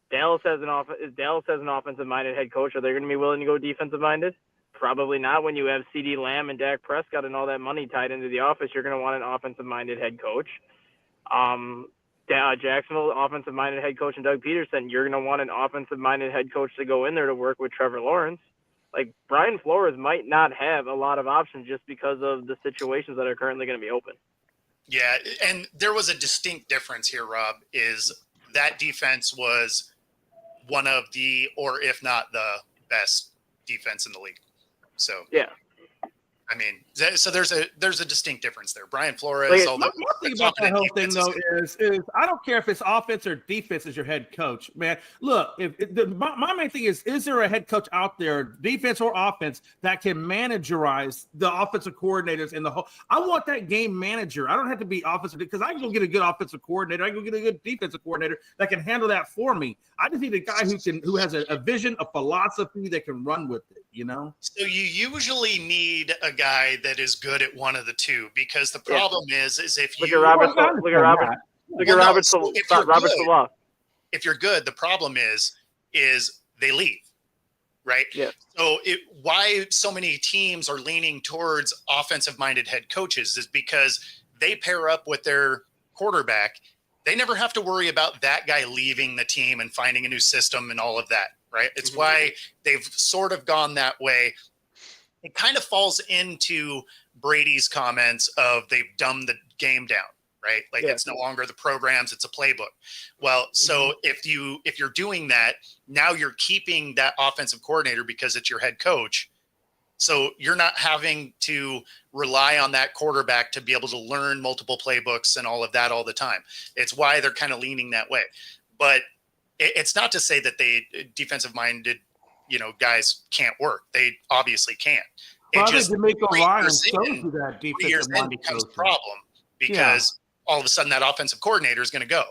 Dallas has an offensive-minded head coach. Are they going to be willing to go defensive-minded? Probably not. When you have CeeDee Lamb and Dak Prescott and all that money tied into the office, you're going to want an offensive-minded head coach. Jacksonville, offensive-minded head coach, and Doug Peterson, you're going to want an offensive-minded head coach to go in there to work with Trevor Lawrence. Like, Brian Flores might not have a lot of options just because of the situations that are currently going to be open. Yeah, and there was a distinct difference here, Rob, is that defense was one of the, or if not the best defense in the league. So, yeah. I mean, so there's a distinct difference there. Brian Flores. One thing about that whole thing, though, is I don't care if it's offense or defense as your head coach, man. Look, my main thing is there a head coach out there, defense or offense, that can managerize the offensive coordinators in the whole? I want that game manager. I don't have to be offensive because I can go get a good offensive coordinator. I can go get a good defensive coordinator that can handle that for me. I just need a guy who has a vision, a philosophy that can run with it. You know. So you usually need a guy that is good at one of the two, because the problem is if you look at Robert Saleh. If you're good, the problem is they leave, right? Yeah. So why so many teams are leaning towards offensive-minded head coaches is because they pair up with their quarterback. They never have to worry about that guy leaving the team and finding a new system and all of that, right? It's why they've sort of gone that way. It kind of falls into Brady's comments of they've dumbed the game down, right? Like it's no longer the programs, it's a playbook. Well, so if you're doing that, now you're keeping that offensive coordinator because it's your head coach. So you're not having to rely on that quarterback to be able to learn multiple playbooks and all of that all the time. It's why they're kind of leaning that way. But it's not to say that they defensive-minded, guys can't work. They obviously can. Well, I think DeMeco Ryan shows you that defensive-minded becomes a problem because all of a sudden that offensive coordinator is going to go.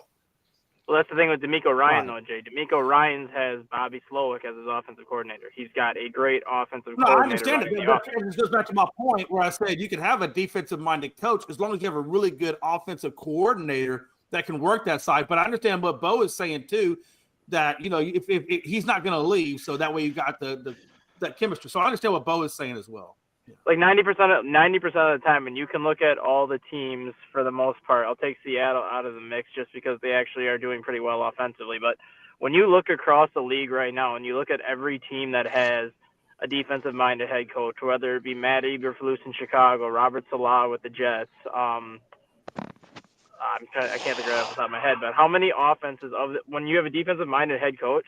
Well, that's the thing with DeMeco Ryan, though, Jay. DeMeco Ryan has Bobby Slowick as his offensive coordinator. He's got a great offensive coordinator. I understand it. It goes back to my point where I said you can have a defensive-minded coach as long as you have a really good offensive coordinator that can work that side. But I understand what Bo is saying, too, that, if he's not going to leave, so that way you got that chemistry. So I understand what Bo is saying as well. Like 90% of the time, and you can look at all the teams for the most part. I'll take Seattle out of the mix just because they actually are doing pretty well offensively. But when you look across the league right now, and you look at every team that has a defensive-minded head coach, whether it be Matt Eberflus in Chicago, Robert Saleh with the Jets, I can't figure it out off the top of my head, but how many offenses when you have a defensive-minded head coach,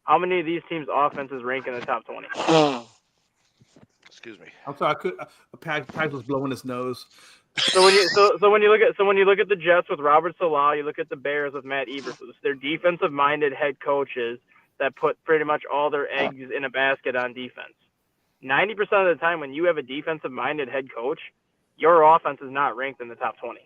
how many of these teams' offenses rank in the top 20? Excuse me. I'm sorry. Pat was blowing his nose. So when you look at the Jets with Robert Saleh, you look at the Bears with Matt Eberflus. They're defensive-minded head coaches that put pretty much all their eggs in a basket on defense. 90% of the time, when you have a defensive-minded head coach, your offense is not ranked in the top 20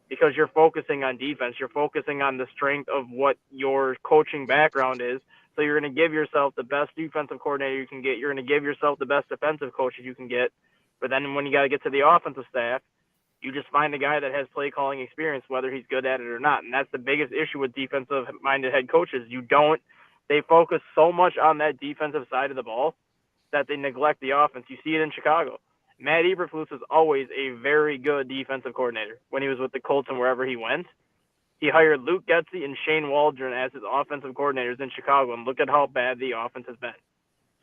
because you're focusing on defense. You're focusing on the strength of what your coaching background is. So you're going to give yourself the best defensive coordinator you can get. You're going to give yourself the best defensive coaches you can get. But then when you got to get to the offensive staff, you just find a guy that has play calling experience, whether he's good at it or not. And that's the biggest issue with defensive-minded head coaches. They focus so much on that defensive side of the ball that they neglect the offense. You see it in Chicago. Matt Eberflus is always a very good defensive coordinator. When he was with the Colts and wherever he went, he hired Luke Getsy and Shane Waldron as his offensive coordinators in Chicago, and look at how bad the offense has been.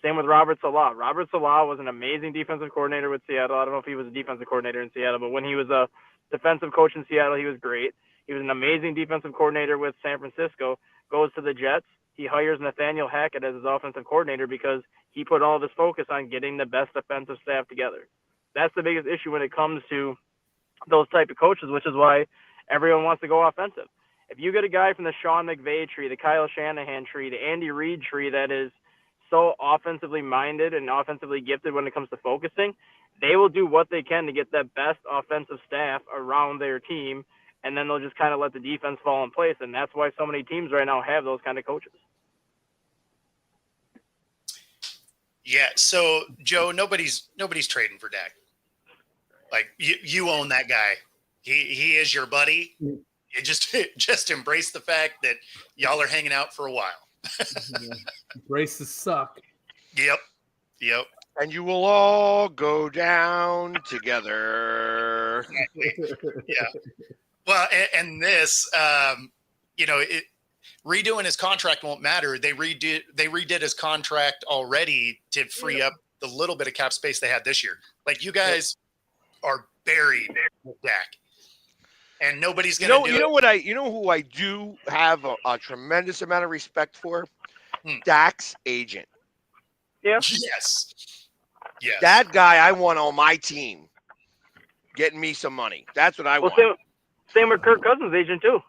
Same with Robert Saleh. Robert Saleh was an amazing defensive coordinator with Seattle. I don't know if he was a defensive coordinator in Seattle, but when he was a defensive coach in Seattle, he was great. He was an amazing defensive coordinator with San Francisco. Goes to the Jets. He hires Nathaniel Hackett as his offensive coordinator because he put all of his focus on getting the best defensive staff together. That's the biggest issue when it comes to those type of coaches, which is why everyone wants to go offensive. If you get a guy from the Sean McVay tree, the Kyle Shanahan tree, the Andy Reid tree that is so offensively minded and offensively gifted when it comes to focusing, they will do what they can to get the best offensive staff around their team, and then they'll just kind of let the defense fall in place. And that's why so many teams right now have those kind of coaches. Yeah. So Joe, nobody's trading for Dak. Like you own that guy. He is your buddy. You just embrace the fact that y'all are hanging out for a while. Embrace the suck. Yep. And you will all go down together. Yeah. Well, and this, redoing his contract won't matter. They redid his contract already to free up the little bit of cap space they had this year. Like, you guys are buried with Dak, and nobody's going to do it. You know who I do have a tremendous amount of respect for? Hmm. Dak's agent. Yeah. Yes. That guy I want on my team, getting me some money. That's what I want. Same with Kirk Cousins' agent too.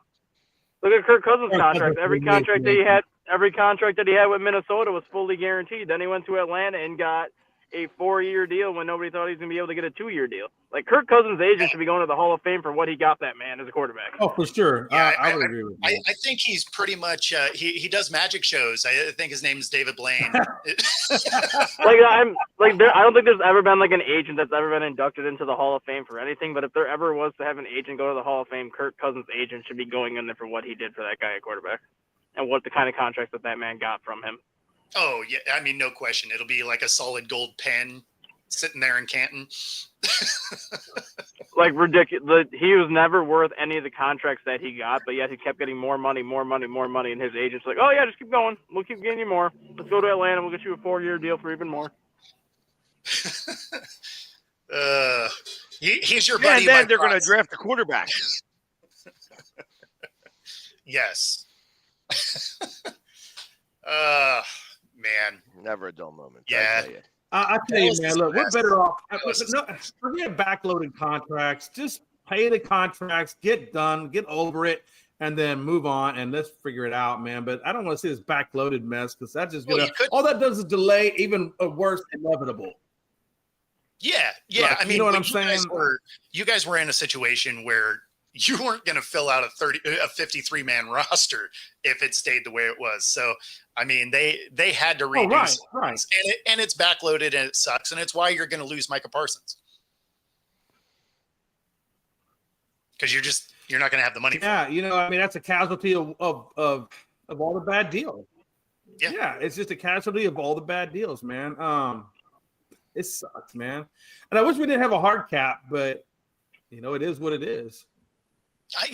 Look at Kirk Cousins' contract. Every contract that he had with Minnesota was fully guaranteed. Then he went to Atlanta and got a 4-year deal when nobody thought he was going to be able to get a 2-year deal. Like, Kirk Cousins' agent should be going to the Hall of Fame for what he got that man as a quarterback. Oh, for sure. Yeah, I would agree with you. I think he's pretty much he does magic shows. I think his name is David Blaine. I don't think there's ever been like an agent that's ever been inducted into the Hall of Fame for anything. But if there ever was to have an agent go to the Hall of Fame, Kirk Cousins' agent should be going in there for what he did for that guy at quarterback and what the kind of contract that man got from him. Oh yeah, I mean, no question. It'll be like a solid gold pen sitting there in Canton. Like, ridiculous. He was never worth any of the contracts that he got, but yet he kept getting more money, and his agent's like, "Oh yeah, just keep going. We'll keep getting you more. Let's go to Atlanta. We'll get you a 4-year deal for even more." He's your Yeah, buddy. and then they're going to draft a quarterback. Yes. Man. Never a dull moment. Yeah. I tell you, man, look, we're better off. Forget backloaded contracts. Just pay the contracts, get done, get over it, and then move on, and let's figure it out, man. But I don't want to see this backloaded mess, because that's just all that does is delay even a worse inevitable. Yeah. Like, I mean, you know what I'm saying? You guys were in a situation where you weren't going to fill out a 53-man roster if it stayed the way it was. So, I mean, they had to redo right. and it's backloaded and it sucks, and it's why you're going to lose Micah Parsons, because you're not going to have the money. Yeah, I mean, that's a casualty of all the bad deals. Yeah, it's just a casualty of all the bad deals, man. It sucks, man. And I wish we didn't have a hard cap, but it is what it is. I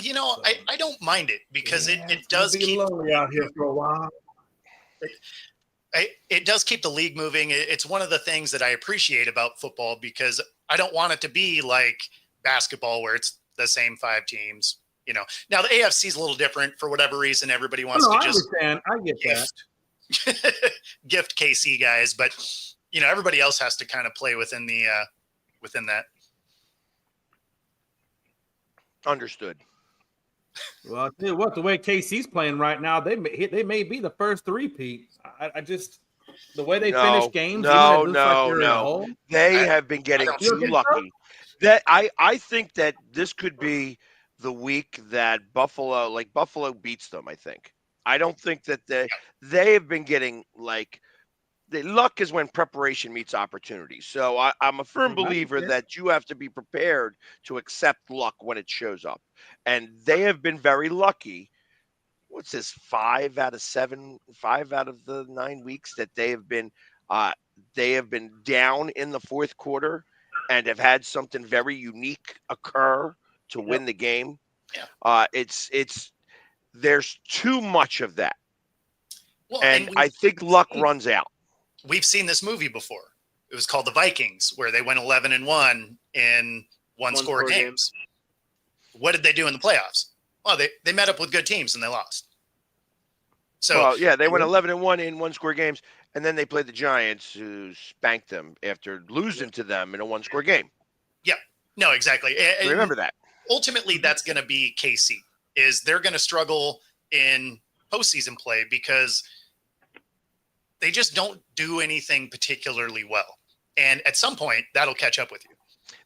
don't mind it, because it does keep lonely out here for a while. It does keep the league moving. It's one of the things that I appreciate about football, because I don't want it to be like basketball where it's the same 5 teams. Now the AFC is a little different for whatever reason. Everybody wants to just understand. I get that. gift KC guys, but everybody else has to kind of play within that. Understood. Well, I'll tell you what, the way KC's playing right now, they may be the first three-peat. I just the way they finish games. No. They have been getting too lucky. That I think that this could be the week that Buffalo beats them. I don't think that they have been getting the luck is when preparation meets opportunity. So I'm a firm believer that you have to be prepared to accept luck when it shows up. And they have been very lucky. What's this? 5 out of the 9 weeks that they have been down in the fourth quarter and have had something very unique occur to win the game. Yeah. There's too much of that. Well, and I think luck runs out. We've seen this movie before. It was called The Vikings, where they went 11-1 in one-score games. What did they do in the playoffs? Well, they met up with good teams and they lost. So they went 11-1 in one-score games, and then they played the Giants, who spanked them after losing to them in a one-score game. Yeah, no, exactly. Remember that. Ultimately, that's going to be KC. Is they're going to struggle in postseason play because they just don't do anything particularly well. And at some point, that'll catch up with you.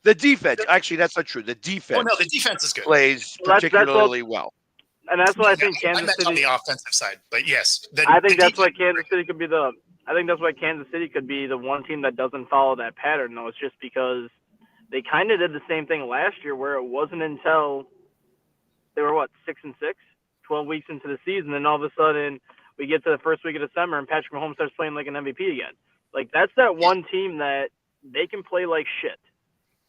The defense, actually, that's not true. The defense. Oh, no, the defense is good. Plays particularly well. And that's what I think Kansas I meant City on the offensive side, but yes. I think that's why Kansas City could be the one team that doesn't follow that pattern, though. It's just because they kind of did the same thing last year, where it wasn't until they were 6-6, 12 weeks into the season, and all of a sudden we get to the first week of December and Patrick Mahomes starts playing like an MVP again. Like, that's that one team that they can play like shit.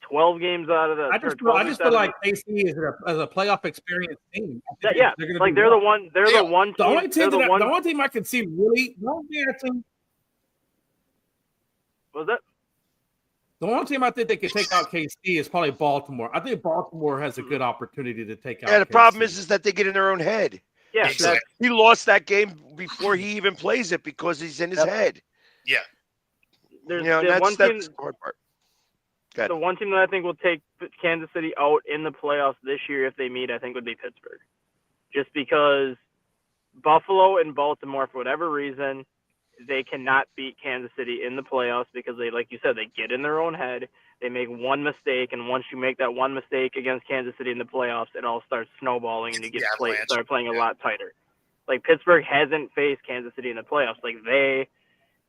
12 games out of the. I just feel like KC is as a playoff experience team. Yeah, like they're the one. They're the one team. The only team I can see really. Was that? The one team I think they could take out KC is probably Baltimore. I think Baltimore has a good opportunity to take out. Yeah, the KC. problem is that they get in their own head. Yeah, exactly. He lost that game before he even plays it because he's in his head. Yeah. There's that's the hard part. The one team that I think will take Kansas City out in the playoffs this year if they meet, I think, would be Pittsburgh. Just because Buffalo and Baltimore, for whatever reason, they cannot beat Kansas City in the playoffs because they, like you said, they get in their own head. They make one mistake, and once you make that one mistake against Kansas City in the playoffs, it all starts snowballing, and you start playing a lot tighter. Like, Pittsburgh hasn't faced Kansas City in the playoffs. Like, they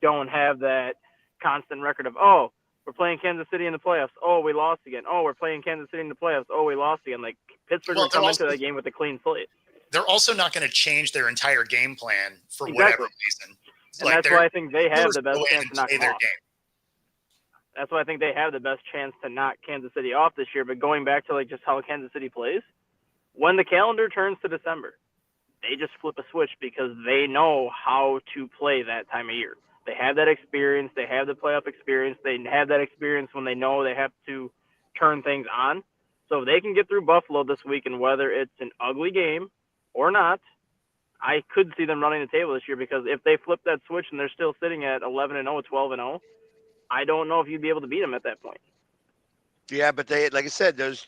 don't have that constant record of, oh, we're playing Kansas City in the playoffs. Oh, we lost again. Oh, we're playing Kansas City in the playoffs. Oh, we lost again. Like, Pittsburgh will come into that game with a clean slate. They're also not going to change their entire game plan for whatever reason. And that's why I think they have the best chance to knock them off. That's why I think they have the best chance to knock Kansas City off this year. But going back to like just how Kansas City plays, when the calendar turns to December, they just flip a switch because they know how to play that time of year. They have that experience. They have the playoff experience. They have that experience when they know they have to turn things on. So if they can get through Buffalo this week, and whether it's an ugly game or not, I could see them running the table this year, because if they flip that switch and they're still sitting at 11-0, 12-0, I don't know if you'd be able to beat them at that point. Yeah, but they, like I said, those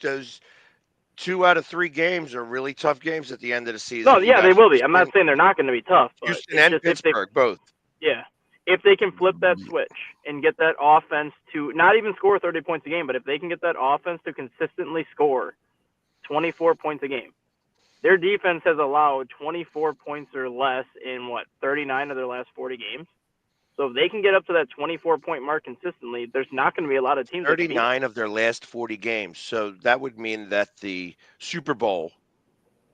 2 out of 3 games are really tough games at the end of the season. No, yeah, they will be. I'm not saying they're not going to be tough. But Houston and Pittsburgh, both. Yeah. If they can flip that switch and get that offense to not even score 30 points a game, but if they can get that offense to consistently score 24 points a game. Their defense has allowed 24 points or less in, 39 of their last 40 games. So if they can get up to that 24-point mark consistently, there's not going to be a lot of teams. 39 of their last 40 games. So that would mean that the Super Bowl,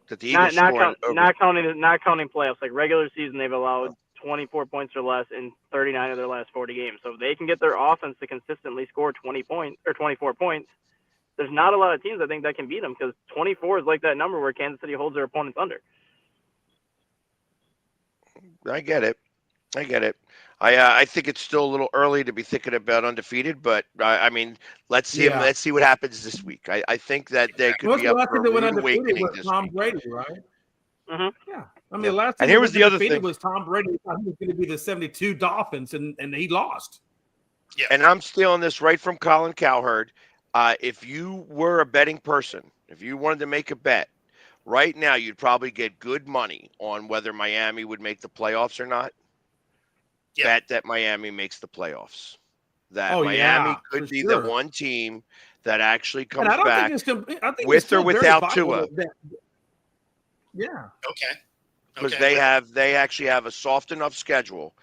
that the Eagles not counting playoffs, like regular season, they've allowed 24 points or less in 39 of their last 40 games. So if they can get their offense to consistently score 20 points or 24 points, there's not a lot of teams I think that can beat them, because 24 is like that number where Kansas City holds their opponents under. I get it. I think it's still a little early to be thinking about undefeated, but I mean, let's see. Yeah. Let's see what happens this week. I think that they could be up for a rude awakening this Tom week. Brady, right? Mm-hmm. Yeah. I mean, the last time and here was the other thing was Tom Brady thought he was going to be the 72 Dolphins, and he lost. Yeah. And I'm stealing this right from Colin Cowherd. If you were a betting person, if you wanted to make a bet, right now you'd probably get good money on whether Miami would make the playoffs or not. Yep. Bet that Miami makes the playoffs. That Miami could be the one team that actually comes back with or without Tua. Yeah. Okay. Because they actually have a soft enough schedule,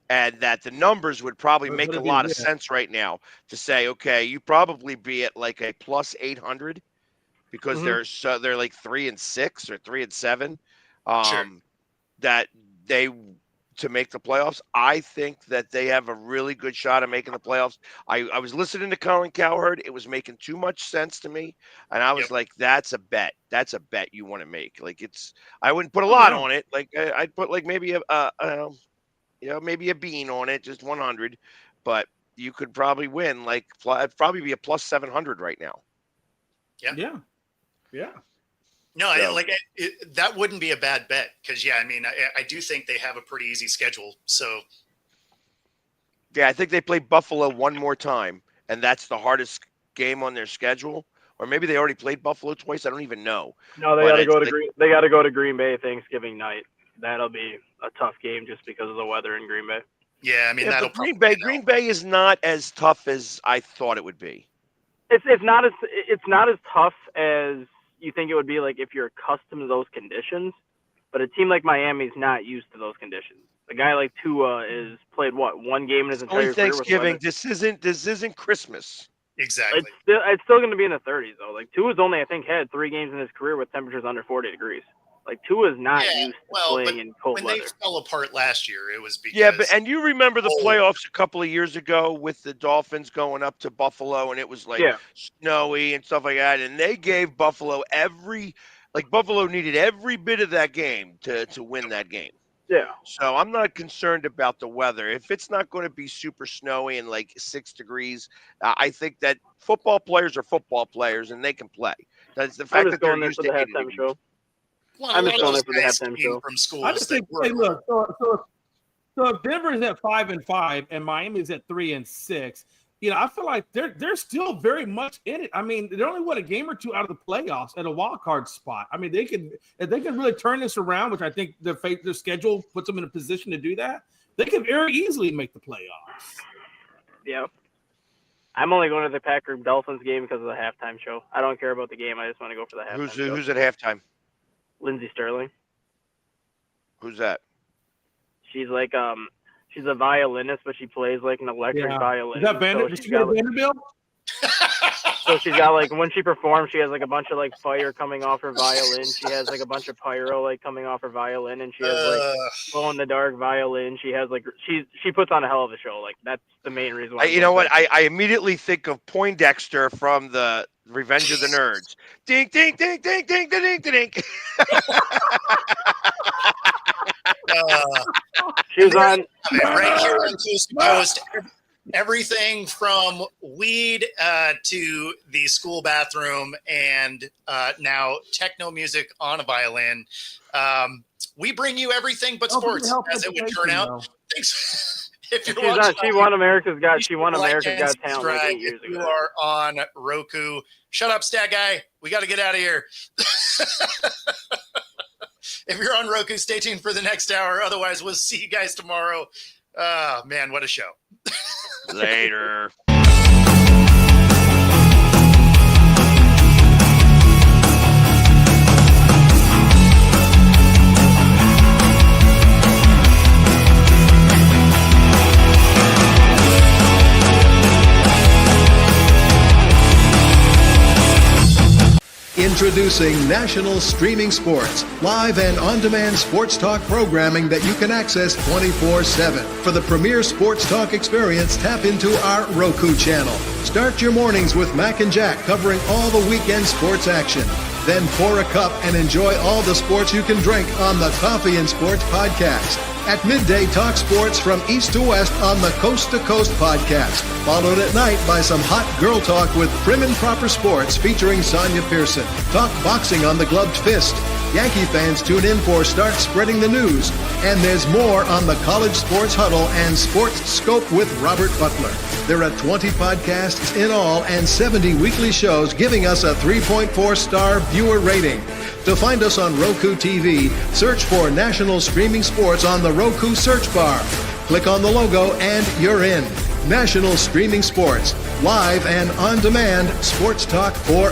and that the numbers would probably make a lot of sense right now to say, okay, you probably be at like a plus 800 because they're like 3-6 or 3-7. Sure. That they to make the playoffs. I think that they have a really good shot of making the playoffs. I was listening to Colin Cowherd. It was making too much sense to me. And I was like, that's a bet. That's a bet you want to make. Like I wouldn't put a lot on it. Like I'd put like maybe maybe a bean on it, just 100, but you could probably win. Like it'd probably be a plus 700 right now. Yeah. Yeah. No, that wouldn't be a bad bet because, I mean, I do think they have a pretty easy schedule. So, I think they play Buffalo one more time, and that's the hardest game on their schedule. Or maybe they already played Buffalo twice. I don't even know. No, they got to go to They got to go to Green Bay Thanksgiving night. That'll be a tough game just because of the weather in Green Bay. Yeah, I mean, that'll Green Bay is not as tough as I thought it would be. It's not as tough as you think it would be, like if you're accustomed to those conditions, but a team like Miami's not used to those conditions. A guy like Tua is played one game in his entire career. Thanksgiving. This isn't Christmas. Exactly. It's still going to be in the 30s though. Like Tua's only I think had 3 games in his career with temperatures under 40 degrees. Like Tua's not Yeah, used to well, but playing in cold when weather. they fell apart last year, it was because Yeah, and you remember the Oh. playoffs a couple of years ago with the Dolphins going up to Buffalo, and it was like Yeah. snowy and stuff like that, and they gave Buffalo Buffalo needed every bit of that game to win that game. Yeah. So I'm not concerned about the weather. If it's not going to be super snowy and like 6 degrees, I think that football players are football players and they can play. That's the I'm fact just that they're going there used for to the 80 halftime degrees. show. Well, I'm a just lot of going those there for the guys halftime came show. from I schools just that think, were hey, look, so if Denver is at 5-5 and Miami's at 3-6, I feel like they're still very much in it. I mean, they're only a game or two out of the playoffs at a wild card spot. I mean, if they can really turn this around, which I think their schedule puts them in a position to do that. They could very easily make the playoffs. Yeah. I'm only going to the Packer Dolphins game because of the halftime show. I don't care about the game. I just want to go for the halftime show. Who's at halftime? Lindsey Sterling. Who's that? She's like she's a violinist, but she plays like an electric violin. Is that Vanderbilt? Did she go to Vanderbilt? So she's got like when she performs, she has like a bunch of like fire coming off her violin. She has like a bunch of pyro like coming off her violin, and she has like glow in the dark violin. She has like she puts on a hell of a show. Like that's the main reason why. You know what? I immediately think of Poindexter from the Revenge of the Nerds. Ding ding ding ding ding ding ding ding. She was on right here on Coast to Coast. Everything from weed to the school bathroom and now techno music on a violin. We bring you everything but sports, as it would turn out. Thanks. If you're watching, she won America's Got Talent like 8 years if you ago. are on Roku. Shut up, Stat Guy. We got to get out of here. If you're on Roku, stay tuned for the next hour. Otherwise, we'll see you guys tomorrow. Man, what a show. Later. Introducing National Streaming Sports, live and on-demand sports talk programming that you can access 24/7. For the premier sports talk experience, tap into our Roku channel. Start your mornings with Mac and Jack covering all the weekend sports action. Then pour a cup and enjoy all the sports you can drink on the Coffee and Sports podcast. At midday, talk sports from east to west on the Coast to Coast podcast. Followed at night by some hot girl talk with Prim and Proper Sports featuring Sonia Pearson. Talk boxing on the Gloved Fist. Yankee fans tune in for Start Spreading the News. And there's more on the College Sports Huddle and Sports Scope with Robert Butler. There are 20 podcasts in all and 70 weekly shows giving us a 3.4-star viewer rating. To find us on Roku TV, search for National Streaming Sports on the Roku search bar. Click on the logo and you're in. National Streaming Sports, live and on-demand sports talk for